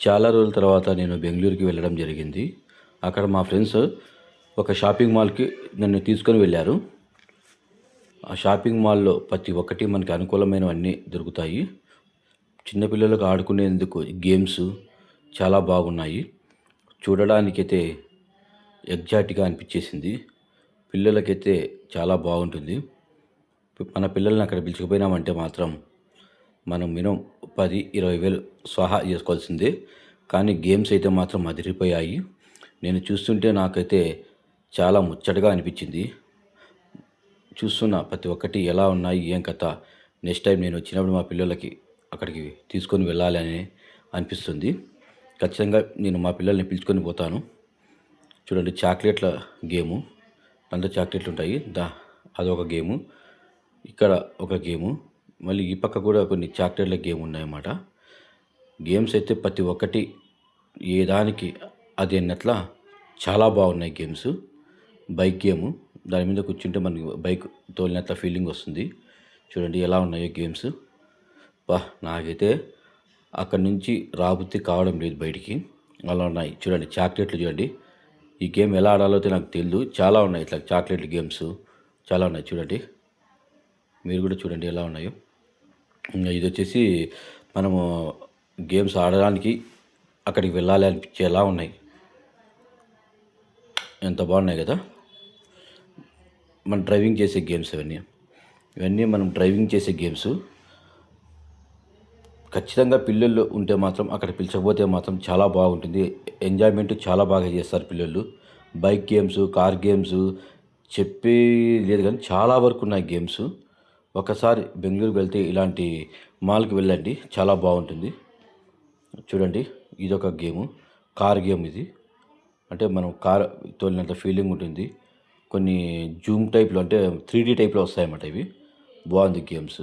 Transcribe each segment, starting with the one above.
చాలా రోజుల తర్వాత నేను బెంగళూరుకి వెళ్ళడం జరిగింది. అక్కడ మా ఫ్రెండ్స్ ఒక షాపింగ్ మాల్‌కి నన్ను తీసుకొని వెళ్లారు. ఆ షాపింగ్ మాల్‌లో ప్రతి ఒక్కటి మనకి అనుకూలమైనవన్నీ దొరుకుతాయి. చిన్న పిల్లలకు ఆడుకునేందుకు గేమ్స్ చాలా బాగున్నాయి. చూడడానికైతే ఎగ్జాక్ట్‌గా అనిపించేసింది. పిల్లలకైతే చాలా బాగుంటుంది. మన పిల్లల్ని అక్కడ పిలుచుకుపోయినామంటే మాత్రం మనం మినిమం 10, 20 వేలు స్వాహా చేసుకోవాల్సిందే. కానీ గేమ్స్ అయితే మాత్రం అదిరిపోయాయి. నేను చూస్తుంటే నాకైతే చాలా ముచ్చటగా అనిపించింది. చూస్తున్న ప్రతి ఒక్కటి ఎలా ఉన్నాయి, ఏం కథ, నెక్స్ట్ టైం నేను వచ్చినప్పుడు మా పిల్లలకి అక్కడికి తీసుకొని వెళ్ళాలి అని అనిపిస్తుంది. ఖచ్చితంగా నేను మా పిల్లల్ని పిలుచుకొని పోతాను. చూడండి, చాక్లెట్ల గేము. దాంట్లో చాక్లెట్లు ఉంటాయి. అదొక గేము. ఇక్కడ ఒక గేము. మళ్ళీ ఈ పక్క కూడా కొన్ని చాక్లెట్ల గేమ్ ఉన్నాయన్నమాట. గేమ్స్ అయితే ప్రతి ఒక్కటి ఏ దానికి అది అన్నట్ల చాలా బాగున్నాయి గేమ్స్. Bike game. దాని మీద కూర్చుంటే మనకి బైక్ తోలినట్ల ఫీలింగ్ వస్తుంది. చూడండి ఎలా ఉన్నాయో గేమ్స్. నాకైతే అక్కడి నుంచి రాబుద్ది కావడం లేదు బయటికి. అలా ఉన్నాయి. చూడండి చాక్లెట్లు చూడండి. ఈ గేమ్ ఎలా ఆడాలో అయితే నాకు తెలియదు. చాలా ఉన్నాయి ఇట్లా చాక్లెట్లు గేమ్స్ చాలా ఉన్నాయి. చూడండి, మీరు కూడా చూడండి ఎలా ఉన్నాయో. ఇంకా ఇది వచ్చేసి మనము గేమ్స్ ఆడడానికి అక్కడికి వెళ్ళాలి అనిపించేలా ఉన్నాయి. ఎంత బాగున్నాయి కదా. మనం డ్రైవింగ్ చేసే గేమ్స్ ఇవన్నీ మనం డ్రైవింగ్ చేసే గేమ్స్. ఖచ్చితంగా పిల్లలు ఉంటే మాత్రం అక్కడ పిలిచకపోతే మాత్రం చాలా బాగుంటుంది. ఎంజాయ్మెంట్ చాలా బాగా చేస్తారు పిల్లలు. బైక్ గేమ్స్, కార్ గేమ్స్ చెప్పే లేదు కానీ చాలా వరకు ఉన్నాయి గేమ్స్. ఒకసారి బెంగళూరుకి వెళ్తే ఇలాంటి మాల్కి వెళ్ళండి, చాలా బాగుంటుంది. చూడండి, ఇదొక గేము. కార్ గేమ్ ఇది. అంటే మనం కార్ తోలినంత ఫీలింగ్ ఉంటుంది. కొన్ని జూమ్ టైప్లో అంటే 3D టైప్లో వస్తాయన్నమాట ఇవి. బాగుంది గేమ్స్.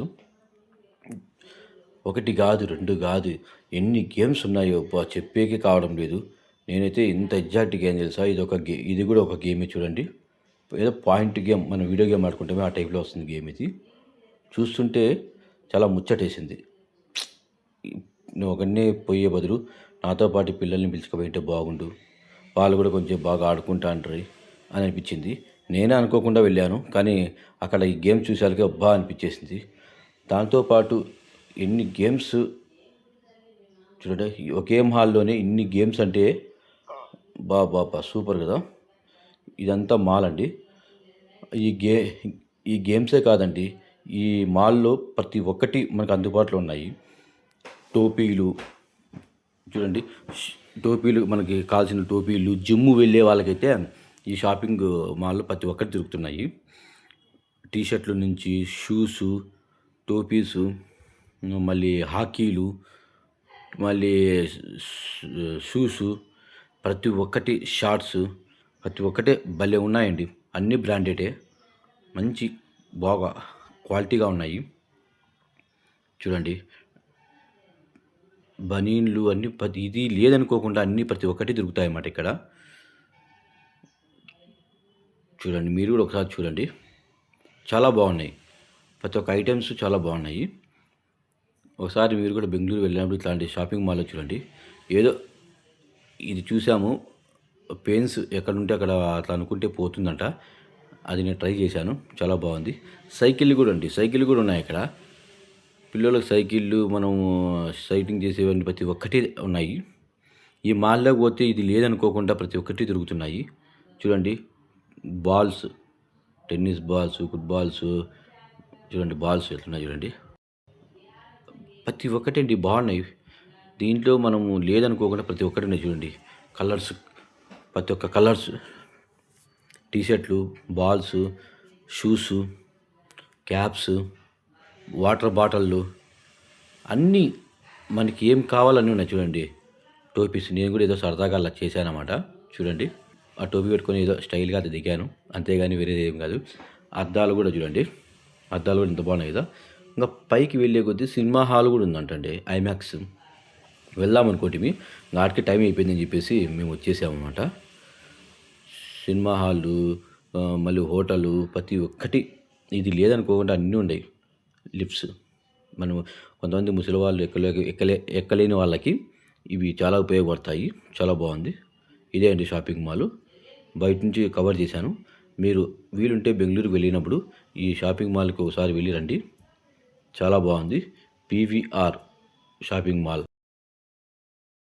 ఒకటి కాదు, రెండు కాదు, ఎన్ని గేమ్స్ ఉన్నాయో చెప్పేకి కావడం లేదు. నేనైతే ఇంత ఎగ్జాక్ట్గా ఏం తెలుసా, ఇది కూడా ఒక గేమే. చూడండి, ఏదో పాయింట్ గేమ్, మనం వీడియో గేమ్ ఆడుకుంటే ఆ టైప్లో వస్తుంది గేమ్ ఇది. చూస్తుంటే చాలా ముచ్చటేసింది. నువ్వు ఒకనే పోయే బదులు నాతో పాటు పిల్లల్ని పిలుచుకుపోయింటే బాగుండు, వాళ్ళు కూడా కొంచెం బాగా ఆడుకుంటా అంటారు అని అనిపించింది. నేనే అనుకోకుండా వెళ్ళాను, కానీ అక్కడ ఈ గేమ్ చూసాకే అనిపించేసింది. దాంతోపాటు ఎన్ని గేమ్స్ చూడండి, ఒకే హాల్లోనే ఇన్ని గేమ్స్ అంటే సూపర్ కదా. ఇదంతా మాల్ అండి. ఈ గేమ్సే కాదండి, ఈ మాల్లో ప్రతి ఒక్కటి మనకు అందుబాటులో ఉన్నాయి. టోపీలు చూడండి, టోపీలు మనకి కావాల్సిన టోపీలు. జిమ్ వెళ్ళే వాళ్ళకైతే ఈ షాపింగ్ మాల్లో ప్రతి ఒక్కటి దొరుకుతున్నాయి. టీషర్ట్ల నుంచి షూసు, టోపీసు, మళ్ళీ హాకీలు, మళ్ళీ షూసు, ప్రతి ఒక్కటి షార్ట్స్, ప్రతి ఒక్కటే భలే ఉన్నాయండి. అన్నీ బ్రాండెడే, మంచి బాగా క్వాలిటీగా ఉన్నాయి. చూడండి, బనీన్లు అన్నీ ఇది లేదనుకోకుండా అన్నీ ప్రతి ఒక్కటి దొరుకుతాయి అన్నమాట ఇక్కడ. చూడండి, మీరు కూడా ఒకసారి చూడండి, చాలా బాగున్నాయి. ప్రతి ఒక్క ఐటమ్స్ చాలా బాగున్నాయి. ఒకసారి మీరు కూడా బెంగళూరు వెళ్ళినప్పుడు ఇట్లాంటి షాపింగ్ మాల్లో చూడండి. ఏదో ఇది చూసాము, పెయిన్స్ ఎక్కడుంటే అక్కడ అట్లా అనుకుంటే పోతుందంట. అది నేను ట్రై చేశాను, చాలా బాగుంది. సైకిళ్ళు కూడా అండి, సైకిళ్ళు కూడా ఉన్నాయి ఇక్కడ. పిల్లలకు సైకిళ్ళు, మనము సైక్లింగ్ చేసేవన్నీ ప్రతి ఒక్కటి ఉన్నాయి. ఈ మాల్లోకి పోతే ఇది లేదనుకోకుండా ప్రతి ఒక్కటి దొరుకుతున్నాయి. చూడండి, బాల్స్, టెన్నిస్ బాల్స్, ఫుట్బాల్స్, చూడండి బాల్స్ ఎట్లున్నాయి చూడండి. ప్రతి ఒక్కటి అండి బాగున్నాయి. దీంట్లో మనము లేదనుకోకుండా ప్రతి ఒక్కటి ఉన్నాయి చూడండి. కలర్స్, ప్రతి ఒక్క కలర్స్, టీషర్ట్లు, బాల్స్, షూసు, క్యాప్స్, వాటర్ బాటిళ్ళు, అన్నీ మనకి ఏం కావాలన్నీ ఉన్నాయి చూడండి. టోపీస్, నేను కూడా ఏదో సరదాగా అలా చేశానన్నమాట. చూడండి, ఆ టోపీ పెట్టుకొని ఏదో స్టైల్గా అది దిగాను, అంతేగాని వేరేది ఏం కాదు. అద్దాలు కూడా చూడండి, అద్దాలు కూడా ఇంత బాగున్నాయి కదా. ఇంకా పైకి వెళ్ళే కొద్దీ సినిమా హాల్ కూడా ఉందంటండి, ఐమాక్స్. వెళ్దాం అనుకోండి, నాటికి టైం అయిపోయిందని చెప్పేసి మేము వచ్చేసామన్నమాట. సినిమా హాలు, మళ్ళీ హోటలు, ప్రతి ఒక్కటి ఇది లేదనుకోకుండా అన్నీ ఉన్నాయి. లిఫ్ట్స్, మనం కొంతమంది ముసలి వాళ్ళు ఎక్కలేని వాళ్ళకి ఇవి చాలా ఉపయోగపడతాయి. చాలా బాగుంది. ఇదే అండి షాపింగ్ మాల్. బయట నుంచి కవర్ చేశాను. మీరు వీలుంటే బెంగుళూరు వెళ్ళినప్పుడు ఈ షాపింగ్ మాల్కి ఒకసారి వెళ్ళి రండి. చాలా బాగుంది. PVR shopping mall.